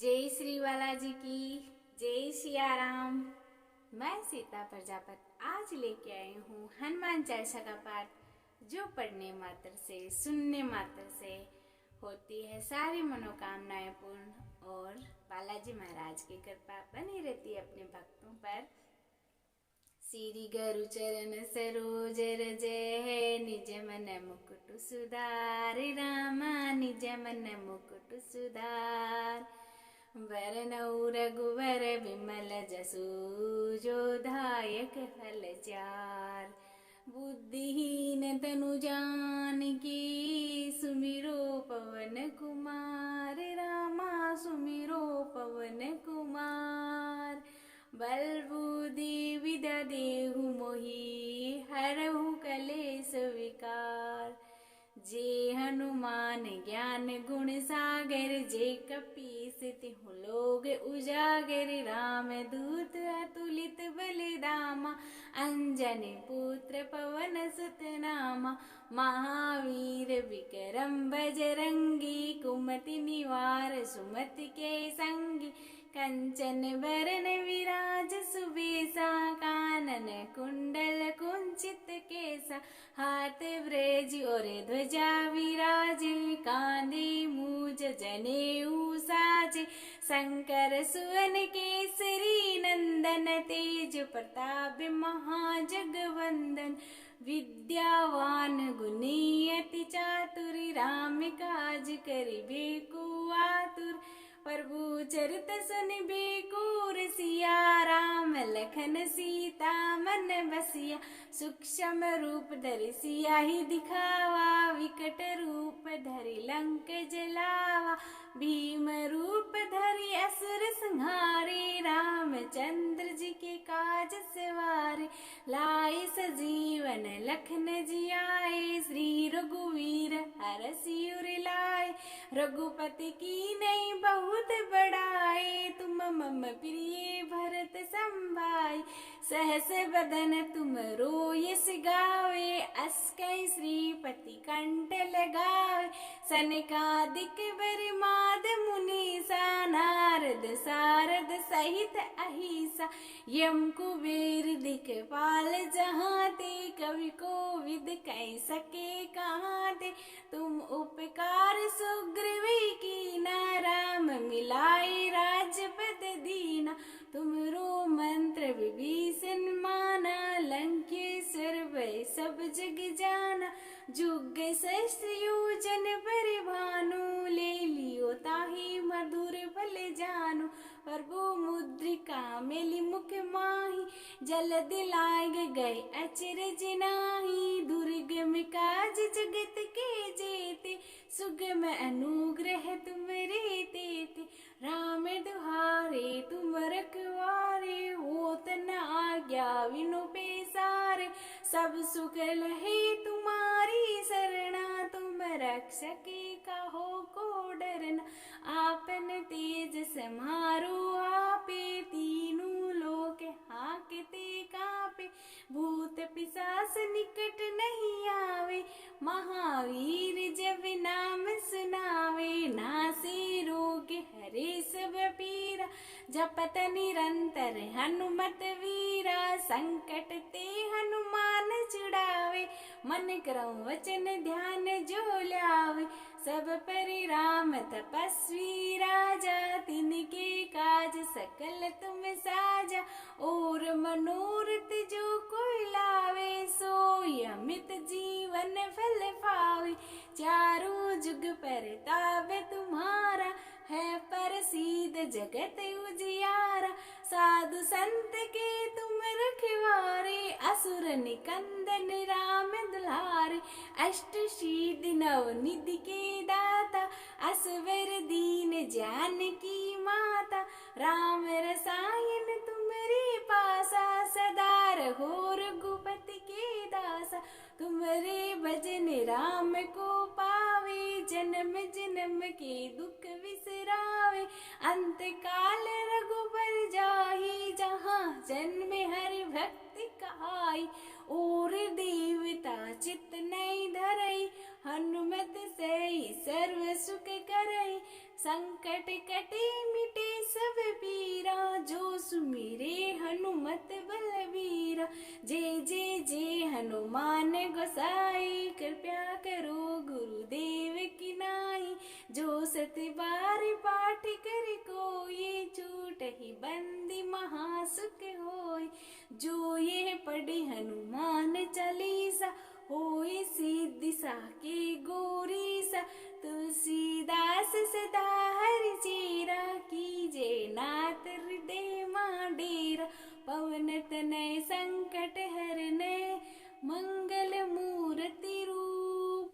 जय श्री बालाजी की जय सिया राम। मैं सीता प्रजापत आज लेके आई हूँ हनुमान चालीसा का पाठ, जो पढ़ने मात्र से सुनने मात्र से होती है सारी मनोकामनाएं पूर्ण और बालाजी महाराज की कृपा बनी रहती है अपने भक्तों पर। श्री गुरु चरण सरोज रज है, निज मन मुकुट सुधार रामा, निज मन मुकुट सुधार। वरनौ रघुवर विमल जसु, जो दायक फल चार। बुद्धिहीन तनु जानकी, सुमिरो पवन कुमार रामा, सुमिरो पवन कुमार। बल बुद्धि विद्या देहु मोहि, हरहु कलेश विकार। जे हनुमान ज्ञान गुण सागर, जे कपीस तिहु लोग उजागर। राम दूत अतुलित बल धामा, अंजनी पुत्र पवन सुत नामा। महावीर विक्रम बजरंगी, कुमति निवार सुमति के संगी। कंचन बरन विराज सुबेसा, कानन कुंडल कुंचित केसा। हाथ ब्रज और ध्वजा विराजे, कांधे मूज जनेऊ साजे। शंकर सुवन केसरी नंदन, तेज प्रताप महाजगवंदन। विद्यावान गुणी अति चातुर, राम काज करिबे को आतुर। प्रभु चरित सुनिबे को रसिया, राम लखन सीता मन बसिया। सूक्ष्म रूप धरि सियाहि दिखावा, विकट रूप धरि लंक जलावा। भीम रूप धरि असुर संहारे, रामचंद्र जी के काज सवारे। लाए सजीवन लखन जियाए, श्री रघुवीर हरषि उर लाए। रघुपति की नई बहुत बड़ाई, तुम मम प्रिय भरत संभाई। सहस बदन तुम रोयस गावे, अस कहि श्रीपति कंठ लगावे। सनकादिक बरमाद मुनीसा, नारद सारद सहित अहिसा। यम कुबेर दिखपाल जहाँ ते, कवि कोविद कह सके कहाँ ते। तुम उपकार सुग्रीव कीना, राम मिलाए राजपद दीना। तुमरो मंत्र विभीषण माना, लंकेश्वर भय सब जग जाना। जुग सहस्त्र योजन पर भानु, ले लियो ताहि मधुर फल जानु। प्रभु मुद्रिका मेलि मुख माहि, जल्द लाग गए अचरज नाही। दुर्गम काज जगत के जेते, सुगम अनुग्रह तुमरे तेते। राम दुहारे तुम रखवारे, होत न आज्ञा बिनु पैसारे। सब सुख लहे तुम्हारी सरना, तुम रक्षके काहो को डरना। आपन तेज समारो आपे, तीनों लोक हांकते कांपे। भूत पिशाच निकट नहीं आवे, महावीर जब नाम सुनावे। नासे रोग हरे सब पीरा, जपत निरंतर हनुमत वीरा। संकट ते हनुमान छुड़ावे, मन क्रम वचन ध्यान जो लावे। सब पर राम तपस्वी राजा, तिनके काज सकल तुम साजा। और मनोरथ जो कोई लावे, सोई अमित जीवन फल पावे। चारों जुग परताप तुम्हारा, है प्रसिद्ध जगत उजियारा। साधु संत के तुम रखवारे, असुर निकंदन राम दुलारे। अष्ट सिद्धि नव निधि के दाता, असवर दीन जानकी माता। राम रसायन तुमरे पासा, सदा रहो रघुपति के दासा। तुमरे भजन राम को पावे, जन्म जन्म के दुख विसरावे। अंत काल रघुबर जाहि, जहाँ जन्म हरि भक्ति कहाई। और देवता चित्त नहीं धरई, हनुमत से सर्व सुख करई, संकट कटे मिटे सब पीरा, जो सुमिरे हनुमत बलबीरा। जय जय जय हनुमान गोसाई, कृपया करो गुरुदेव की नाई। जो सत बार पाठ कर कोई, छूटहि बंदी महासुख होय। जो ये पढ़े हनुमान चालीसा, होय सिद्धि साकी गौरीसा। तुलसीदास सदा हरि चेरा, कीजे नाथ हृदय मां डेरा। पवन तनय संकट हरने, मंगल मूर्ति रूप।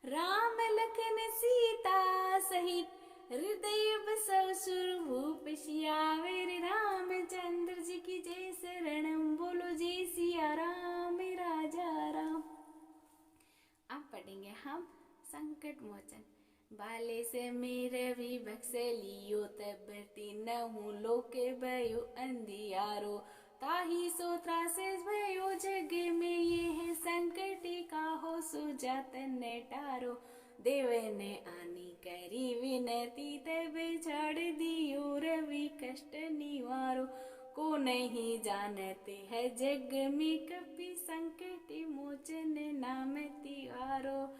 राम लखन सीता सहित, हृदय बसव सुरभूप। सियावर रामचंद्र जी की जय, शरणम बोलो जय सिया राम राजा राम। अब पढ़ेंगे हम संकट मोचन। बाले से मेरे भी बक्स लियो, तब तीनहु लोक भयो अंधियारो। ताही सो त्रासे भयो जग में, ये है संकट का हो सुजात ने टारो। देव ने आनी करी विनती, तब छाड़ दियो रवि कष्ट निवारो। को नहीं जानते है जग में, कपि संकट मोचन नाम तिहारो।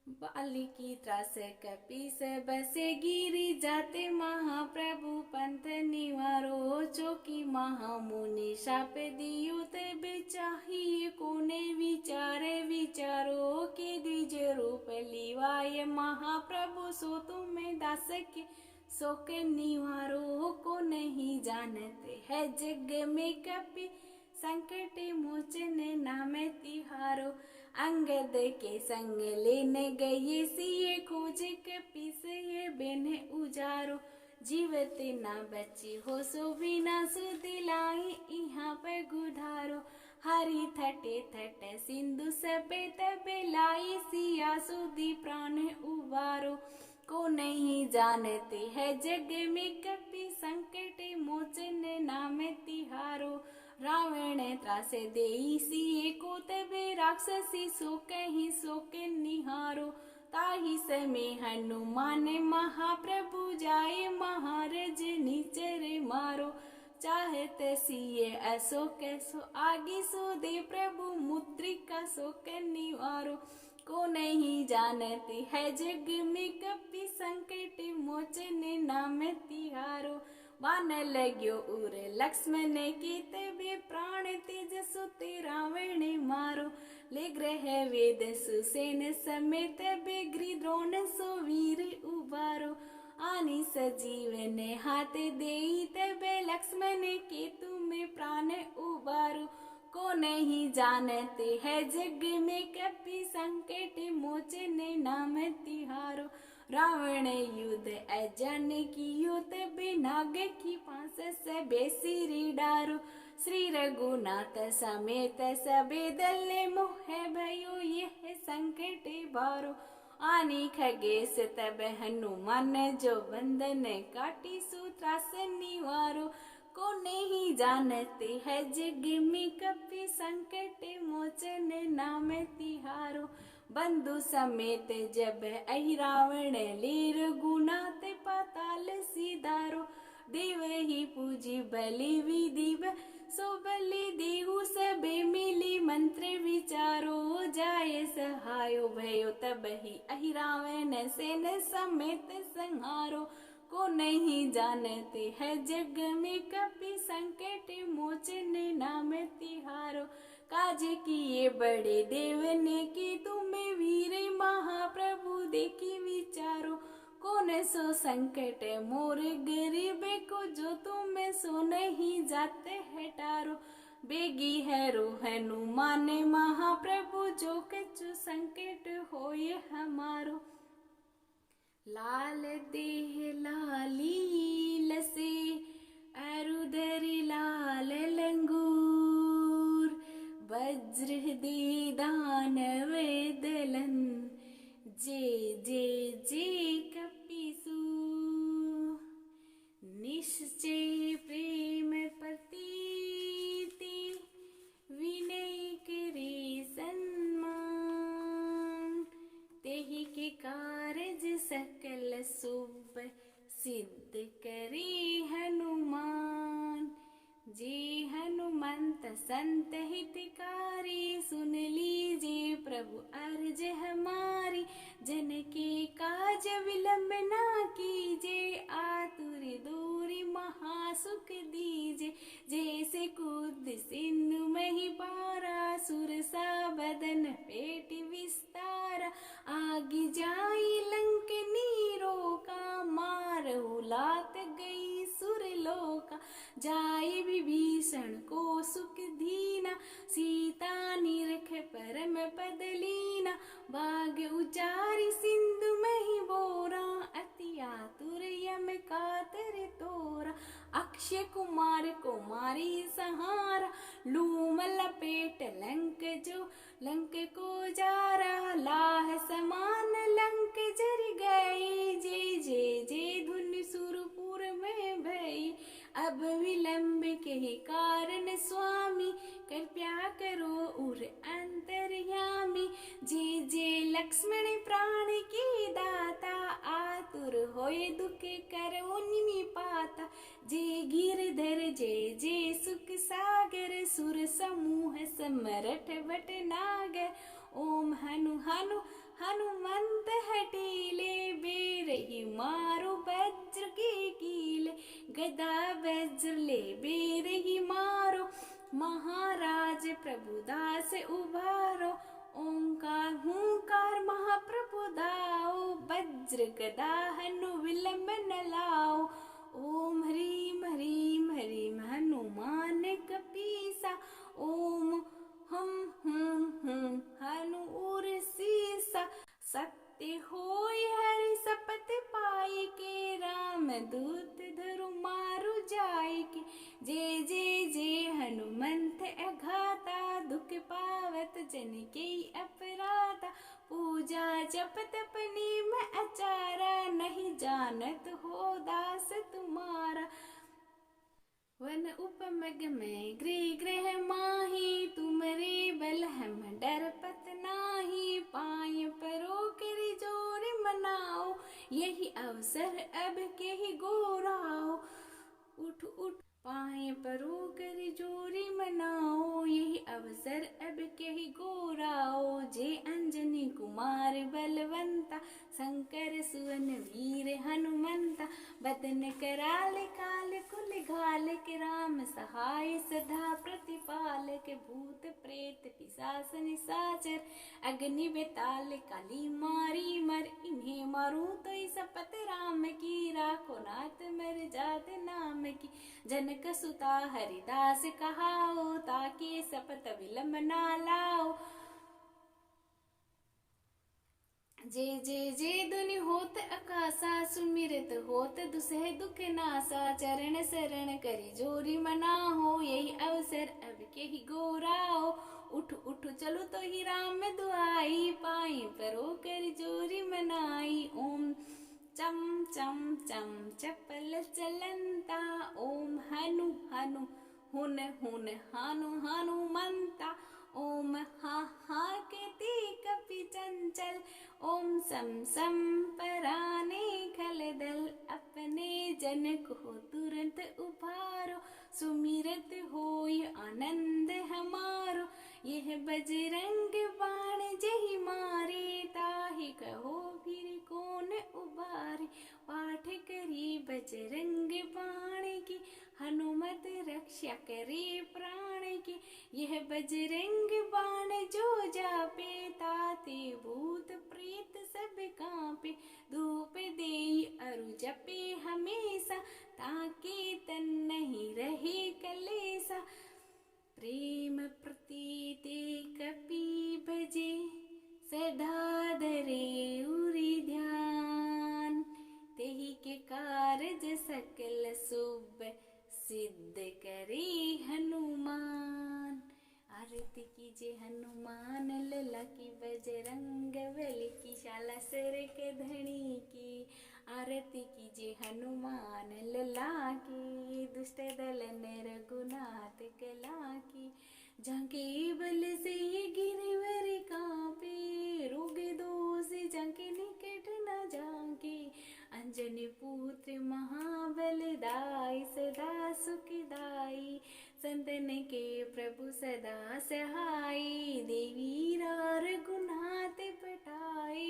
बाली की त्रास कपि से बसे, गिरी जाते महाप्रभु पंथ निवारो। चौकी महामुनि शाप दियो, तब चाहिए कोने विचारे विचारो। के द्विज रूप लिवाय महाप्रभु, सो तुम्हें दास के शोक निवारो। को नहीं जानते है जग में, कपि संकट मोचन नाम तिहारो। अंगद के संग लेने गए, सिए खोज कपि से बेन उजारो। जीवत ना बची हो सो विनाश, दिलाई यहाँ पे गुधारो। हरि थटे थट सिंधु सबे, तबे लाई सिया सुधी प्राण उबारो। को नहीं जानते है जग में, कपि संकट मोचन नाम तिहारो। रावण त्रास देई सिए को, तबे राक्षसी सो कहीं शोक निहारो। ताही समय हनुमान महाप्रभु, जाए महाराज निचर मारो। चाहत सिए ऐसो कैसो, आगे सो दे प्रभु मुद्रिका शोक निवारो। को नहीं जानते है जग में, कपि संकट मोचन नाम तिहारो। बान लग्यो उर लक्ष्मण के, तबे प्राण तेज सुते रावण मारो। ले ग्रह वेद सुसेन समेत, तबे गृद्रोण सो वीर उबारो। आनी सजीवन हाथ देई, तबे लक्ष्मण के तुम्हें प्राण उबारो। को नहीं जानते है जग में, कपि संकट मोचन नाम तिहारो। रावण युद्ध अजन कियो, तबे नाग की पास से बेसिरी डारो। श्री रघुनाथ समेत सबे दल, मोह भयो यह संकट बारो। आनी खगेश तब हनुमान, जो बंधन काटी सूत्रास निवारो। को नहीं जानते है जग में, कपि संकट मोचन नाम तिहारो। बंधु समेत जब अहि रावण, ले रघुनाथ पाताल सिधारो। देव ही पूजी बलि विधि, सो बलि देहु सबे मिली मंत्र विचारो। जाय सहायो भयो, तब ही अहि रावण सेन समेत संहारो। को नहीं जानते है जग में, कपि संकट मोचन नाम तिहारो। काज किए बड़े देव ने की, तुम्हें वीर महाप्रभु देखी विचारो। कौन सो संकट मोर गरीब को, जो तुम्हें सो नहीं जाते है टारो। बेगी है रो हनुमान महाप्रभु, जो कछु संकट होए हमारो। लाल देह लाली लसे, अरुधर लाल लंगूर। वज्र दे दानव दलन, जय जय जय कपिसु। निश्चय प्रेम प्रतीति, विनय करे सन्मान। तेहि के कारण सिद्ध करे हनुमान। जे हनुमंत संत हितकारी, सुन लीजिए प्रभु अर्ज हमारी। जन के काज विलंब ना कीजिए, आतुर दूरी महासुख दीजिए। जैसे कूद सिंधु मही पारा, सुरसा बदन पेट विस्तारा। आगे जाई लंकनी रोका, मारहु लात गई सुरलोका। जाय विभीषण को सुख दीना, सीता निरख परम पद लीना। बाग उचारी सिंधु मही बोरा, अति आतुर यम कातर तोरा। अक्षय कुमार को मारी सहारा, लूम लपेट लंक को जारा। लाह समान लंक जर गई, जय जय जय धुन सुरपुर में भई। अब विलंब के कारण स्वामी, कृपया करो उर अंतर्यामी। जे जे लक्ष्मण प्राण के दाता, आतुर होए दुख करो निमिपाता। जे गिरधर जय जय सुख सागर, सुर समूह समरठ बट नागर। ओम हनु हनु हनुमंत हठीले, बेरही मारो वज्र के कीले। गदा वज्र ले बेरही मारो, महाराज प्रभुदास उबारो। ओंकार हुंकार महाप्रभु दाओ, वज्र गदा हनु विलंब न लाओ। ओम ह्रीम ह्रीम ह्रीम हनुमान कपीसा, ओम हम हूं हनु उर सीसा। सत्य होय हरि सपत पाई के, राम दूत धरु मारु जाय के। जय जय जय हनुमंत अघाता, दुख पावत जन के अपराधा। पूजा जप तप नेम आचारा, नहीं जानत हो दास तुम्हारा। वन उपमग में गृह गृह माही, तुमरे बल हम डरपत नाही। पाय परो कर जोर मनाओ, यही अवसर अब के ही गोराओ। उठ उठ पाए परो कर जोरी मनाओ, यही अवसर अब के ही गोराओ। जे अंजनी कुमार बलवंता, शंकर सुवन वीर हनुमंता। बदन कराल काल कुल घाल के, राम सहाय सदा प्रतिपालक। भूत प्रेत पिशाच निशाचर, अग्नि बेताल काली मारी मर। इन्हें मारूं तो शपथ राम की, राखो नाथ मर जात नाम की। जनक सुता हरिदास कहाओ, ताके शपथ विलंब ना लाओ। जय जय जय धुनि होत आकाशा, सुमिरत होत दुसह दुख नासा। चरण शरण करी जोरी मना हो, यही अवसर अब के ही गोराओ। उठ उठ चलो तो ही राम दुआई, पाई परो कर जोरी मनाई। ओम चम चम चम चपल चलंता, ओम हनु हनु हुन हुन हानु हनुमंता। ओम हा हा केति कपि चंचल, ओम सम सम पराने खल दल। अपने जन को तुरंत उभारो, सुमिरत होय आनंद हमारो। यह बजरंग बाण जही मारे, ताहि कहो फिर कौन उबारे। पाठ करी बजरंग बाण की, हनुमत रक्षा करे प्राण की। यह बजरंग बाण जो जापे, ताते भूत प्रेत सब कांपे। धूप देई अरु जपे हमेशा, ताके तन नहीं रहे कलेसा। प्रेम प्रतीते कपि भजे, सदा धरे उरि ध्यान। तेहि के कारज सकल शुभ, सिद्ध करे हनुमान। आरती कीजिए हनुमान लला की, बजरंग बली की, शाला सर के धनी की। आरती कीजिए हनुमान लला की, दुष्ट दल नर रघुनाथ कला की। जाके बल से गिरवर कांपे, रोग दोष जाके निकट न जाके। अंजनी पुत्र महा वंदन के प्रभु सदा सहाय, देवी रार गुनात पटाए,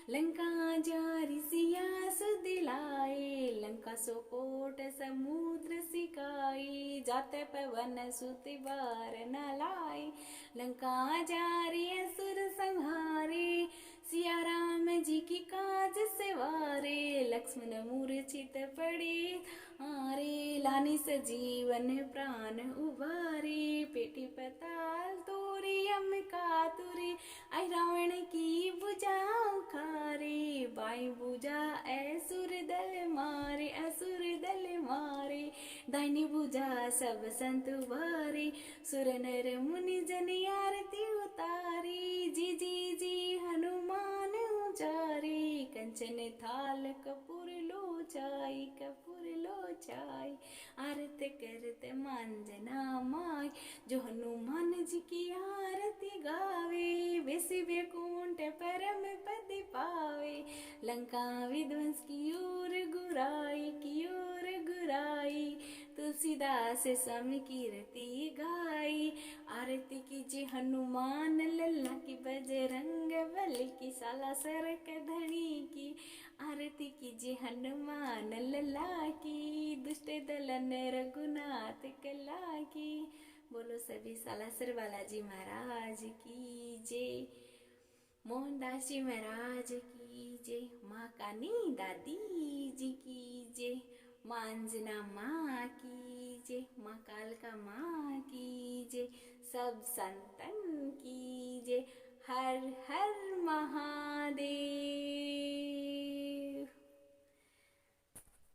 लंका जारी सिया सुदिलाए, लंका सोकोट समुद्र सिकाई, जाते पवन सुत बार न लाए, लंका जारी असुर संहारे, सिया राम जी की काज सवारे, लक्ष्मण मूर्छित पड़े हारे, लाने सजीवन प्राण उबारे, पेटी पताल तोरी अम्बिका तुरी, आई रावण की भुजा उखारे, बाई भुजा असुर दल मारे, असुर दल मारे, दाहिनी भुजा सब संत उबारे, सुर नर मुनि जन आरती उतारी, जी जी जी हनुमान उचारे, कंचन थाल कपूर लोचाई, कपूर लोचाई, आरत करत मांजना माय, जो हनुमान जी की आरती गावे, बेसी बैकुंठ परम पद पावे, लंका विध्वंस की ओर गुराई, की ओर गुराई, तुलसीदास स्वामी कीर्ति गाई, आरती कीजिए हनुमान लल्ला की, बजरंग बली की, साला सरक धनी की, आरती कीजिए हनुमान लल्ला की, दुष्ट दलन रघुनाथ कला की। बोलो सभी सालासर बालाजी महाराज की जय, मोहनदास जी महाराज की जय, माँ कानी दादी जी की जय, माँ अंजना माँ की जय, माँ कालका माँ की जय, सब संतन की जय। हर हर महादेव।